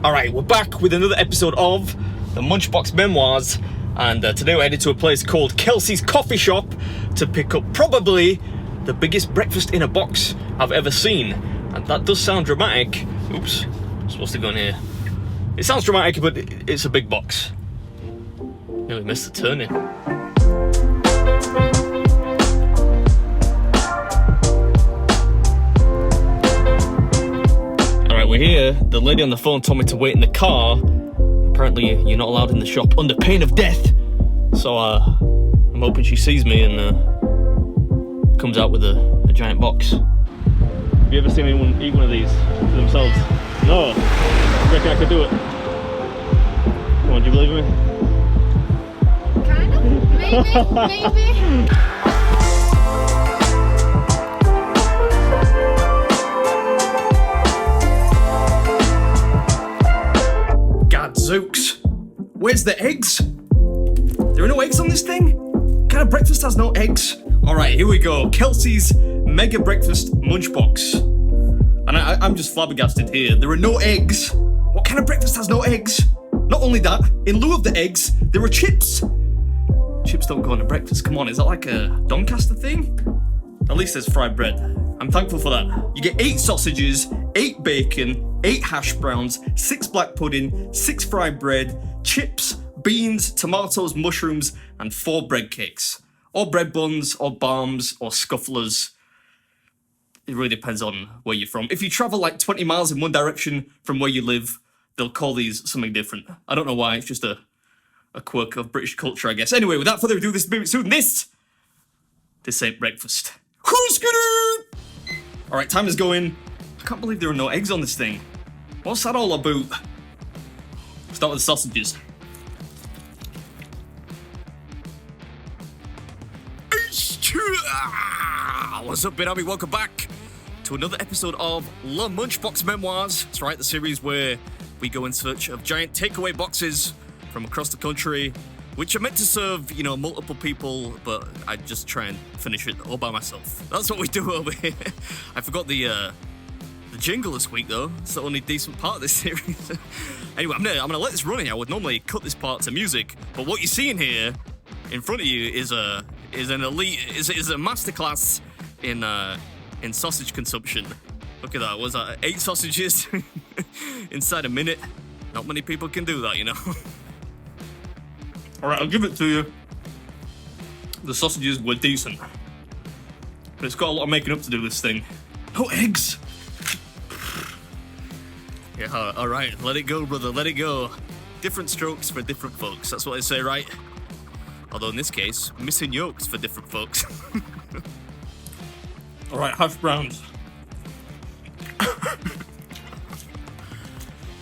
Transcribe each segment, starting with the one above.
Alright, we're back with another episode of the Munchbox Memoirs, and today we're headed to a place called KELSEY'S Coffee Shop to pick up probably the biggest breakfast in a box I've ever seen. And that does sound dramatic. Oops, I'm supposed to go in here. It sounds dramatic, but it's a big box. Nearly missed the turning. Alright, we're here. The lady on the phone told me to wait in the car. Apparently, you're not allowed in the shop under pain of death. So, I'm hoping she sees me and comes out with a giant box. Have you ever seen anyone eat one of these for themselves? No? You reckon I could do it? Come on, do you believe me? Kind of. Maybe. Gadzooks. Where's the eggs? There are no eggs on this thing? What kind of breakfast has no eggs? Alright, here we go. KELSEY'S Mega Breakfast Munchbox. And I'm just flabbergasted here. There are no eggs. What kind of breakfast has no eggs? Not only that, in lieu of the eggs, there are chips. Chips don't go on a breakfast. Come on, is that like a Doncaster thing? At least there's fried bread. I'm thankful for that. You get 8 sausages, 8 bacon, 8 hash browns, 6 black pudding, 6 fried bread, chips, beans, tomatoes, mushrooms, and 4 bread cakes. Or bread buns, or balms, or scufflers. It really depends on where you're from. If you travel like 20 miles in one direction from where you live, they'll call these something different. I don't know why, it's just a quirk of British culture, I guess. Anyway, without further ado, this is BeardMeatsFood, this ain't breakfast. Who's gonna? Alright, time is going. I can't believe there are no eggs on this thing. What's that all about? Start with the sausages. What's up, BeardMeatsFood? Welcome back to another episode of La Munchbox Memoirs. That's right, the series where we go in search of giant takeaway boxes from across the country, which are meant to serve, you know, multiple people, but I just try and finish it all by myself. That's what we do over here. I forgot the jingle this week, though. It's the only decent part of this series. Anyway, I'm gonna let this run here. I would normally cut this part to music, but what you're seeing here in front of you is a masterclass in sausage consumption. Look at that. Was that 8 sausages inside a minute? Not many people can do that, you know. All right, I'll give it to you. The sausages were decent, but it's got a lot of making up to do, this thing. No eggs. Yeah, all right. Let it go, brother. Let it go. Different strokes for different folks. That's what I say, right? Although in this case, missing yolks for different folks. All right, hash browns.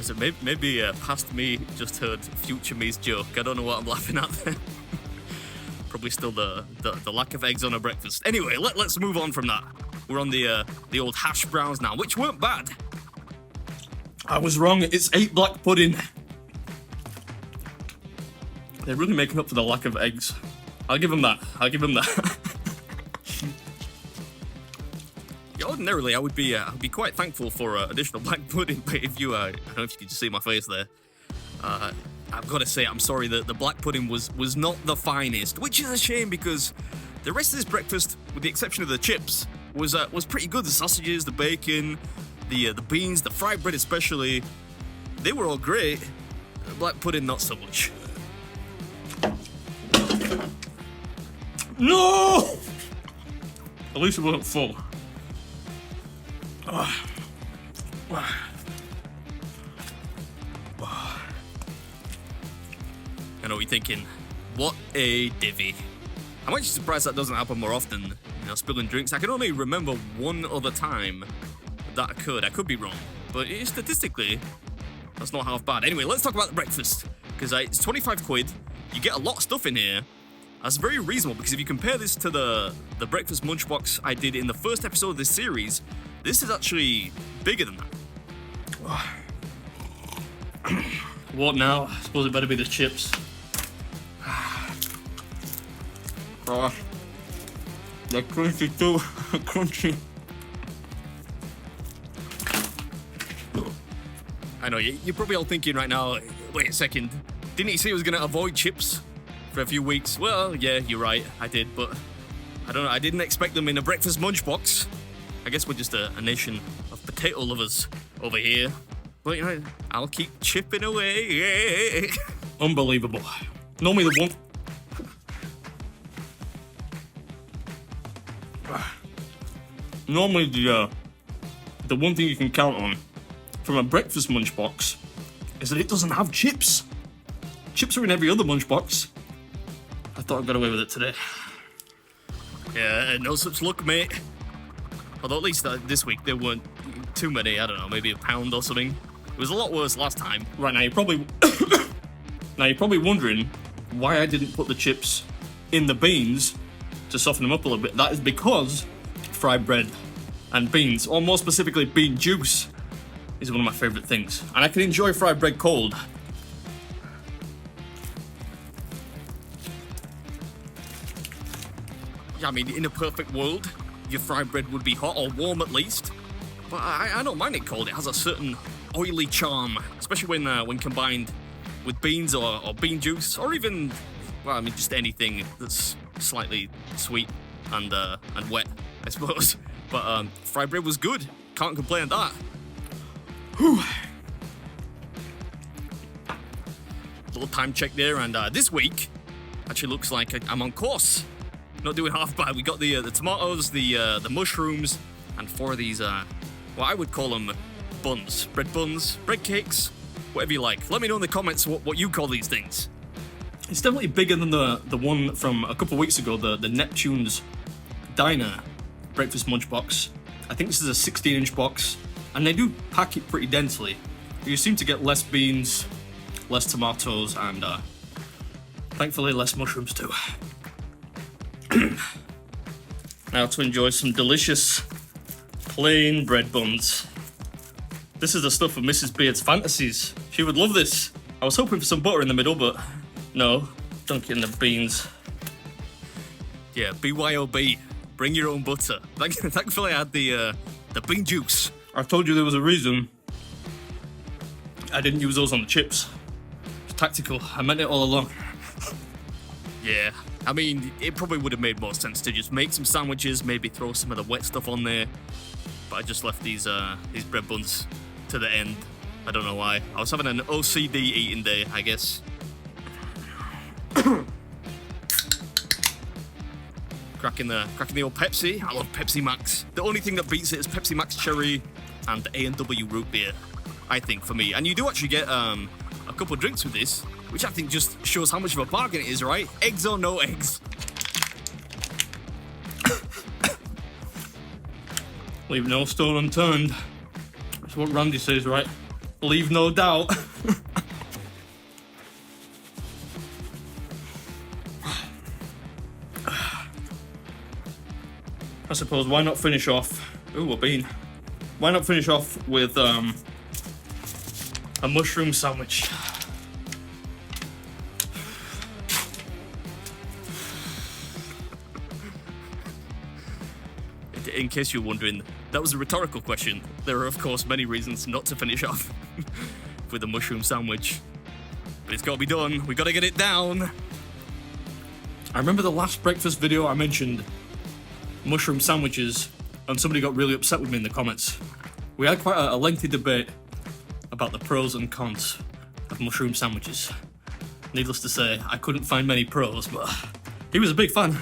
So maybe past me just heard future me's joke. I don't know what I'm laughing at there. Probably still the lack of eggs on a breakfast. Anyway, let's move on from that. We're on the old hash browns now, which weren't bad. I was wrong. It's 8 black pudding. They're really making up for the lack of eggs. I'll give them that. Yeah, ordinarily, I would be quite thankful for additional black pudding, but if you, I don't know if you could just see my face there. I've got to say, I'm sorry that the black pudding was not the finest, which is a shame because the rest of this breakfast, with the exception of the chips, was pretty good. The sausages, the bacon, the beans, the fried bread especially, they were all great. The black pudding, not so much. No! At least it wasn't full. I know what you're thinking. What a divvy. I'm actually surprised that doesn't happen more often. You know, spilling drinks. I can only remember one other time that occurred. I could be wrong, but statistically, that's not half bad. Anyway, let's talk about the breakfast, because it's 25 quid. You get a lot of stuff in here. That's very reasonable, because if you compare this to the breakfast munchbox I did in the first episode of this series, this is actually bigger than that. What now? I suppose it better be the chips. Oh, they're crunchy too. Crunchy. I know, you're probably all thinking right now, wait a second, didn't he say he was going to avoid chips for a few weeks? Well, yeah, you're right, I did, but I don't know, I didn't expect them in a breakfast lunchbox. I guess we're just a nation of potato lovers over here. But, you know, I'll keep chipping away. Unbelievable. Normally the one thing you can count on from a breakfast lunchbox is that it doesn't have chips. Chips are in every other lunchbox. I thought I got away with it today. Yeah, no such luck, mate. Although at least this week there weren't too many, I don't know, maybe a pound or something. It was a lot worse last time. Right, now you're probably wondering why I didn't put the chips in the beans to soften them up a little bit. That is because fried bread and beans, or more specifically bean juice, is one of my favourite things. And I can enjoy fried bread cold. Yeah, I mean, in a perfect world, your fried bread would be hot or warm at least. But I don't mind it cold. It has a certain oily charm, especially when combined with beans or bean juice, or even, well, I mean, just anything that's slightly sweet and wet, I suppose. But fried bread was good. Can't complain at that. Whew. Little time check there, and this week actually looks like I'm on course. Not doing half bad. We got the tomatoes, the mushrooms, and 4 of these, well, I would call them buns, bread cakes, whatever you like. Let me know in the comments what you call these things. It's definitely bigger than the one from a couple of weeks ago, the Neptune's Diner breakfast lunchbox. I think this is a 16-inch box, and they do pack it pretty densely. You seem to get less beans, less tomatoes, and thankfully less mushrooms too. Now to enjoy some delicious plain bread buns. This is the stuff of Mrs. Beard's fantasies. She would love this. I was hoping for some butter in the middle, but no, dunk it in the beans. Yeah, BYOB. Bring your own butter. Thankfully I had the bean juice. I told you there was a reason I didn't use those on the chips. It's tactical. I meant it all along. Yeah, I mean, it probably would have made more sense to just make some sandwiches, maybe throw some of the wet stuff on there. But I just left these bread buns to the end. I don't know why. I was having an OCD eating day, I guess. Cracking the old Pepsi. I love Pepsi Max. The only thing that beats it is Pepsi Max Cherry and A&W root beer, I think, for me. And you do actually get a couple of drinks with this, which I think just shows how much of a bargain it is, right? Eggs or no eggs. Leave no stone unturned. That's what Randy says, right? Leave no doubt. I suppose, why not finish off... Ooh, a bean. Why not finish off with a mushroom sandwich? In case you're wondering, that was a rhetorical question. There are, of course, many reasons not to finish off with a mushroom sandwich. But it's got to be done. We got to get it down. I remember the last breakfast video I mentioned mushroom sandwiches, and somebody got really upset with me in the comments. We had quite a lengthy debate about the pros and cons of mushroom sandwiches. Needless to say, I couldn't find many pros, but he was a big fan.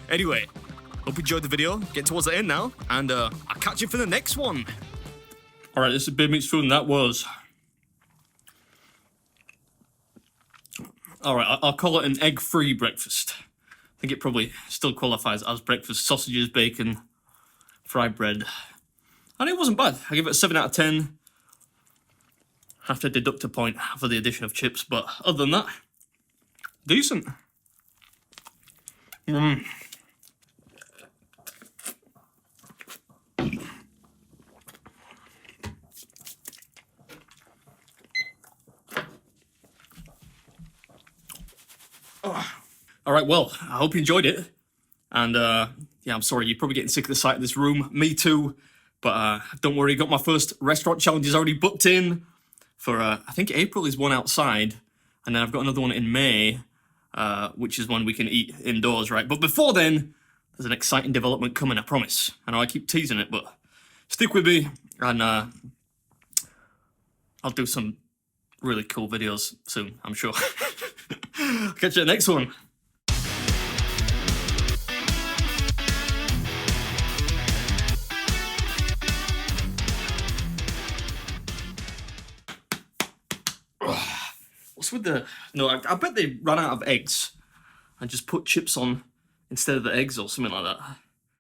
Anyway, hope you enjoyed the video. Get towards the end now, and I'll catch you for the next one. Alright, this is BeardMeatsFood, and that was... Alright, I'll call it an egg-free breakfast. I think it probably still qualifies as breakfast. Sausages, bacon, fried bread. And it wasn't bad. I give it a 7 out of 10. Have to deduct a point for the addition of chips, but other than that, decent. Alright, well, I hope you enjoyed it. And yeah, I'm sorry, you're probably getting sick of the sight of this room. Me too. But don't worry, got my first restaurant challenges already booked in for, I think April is one outside. And then I've got another one in May, which is one we can eat indoors, right? But before then, there's an exciting development coming, I promise. I know I keep teasing it, but stick with me, and I'll do some really cool videos soon, I'm sure. Catch you at the next one. What's with the... No, I bet they ran out of eggs and just put chips on instead of the eggs or something like that.